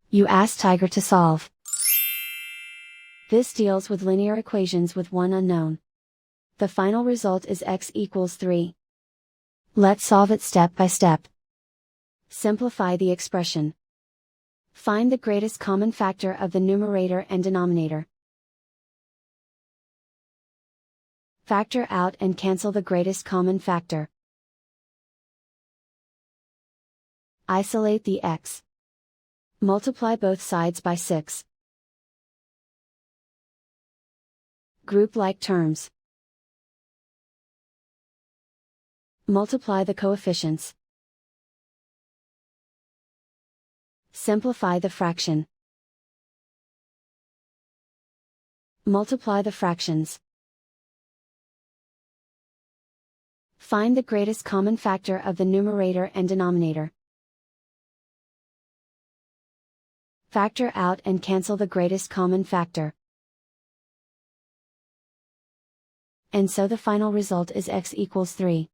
You ask Tiger to solve. This deals with linear equations with one unknown. The final result is x equals 3. Let's solve it step by step. Simplify the expression. Find the greatest common factor of the numerator and denominator. Factor out and cancel the greatest common factor. Isolate the x. Multiply both sides by 6. Group like terms. Multiply the coefficients. Simplify the fraction. Multiply the fractions. Find the greatest common factor of the numerator and denominator. Factor out and cancel the greatest common factor. And so the final result is x equals 3.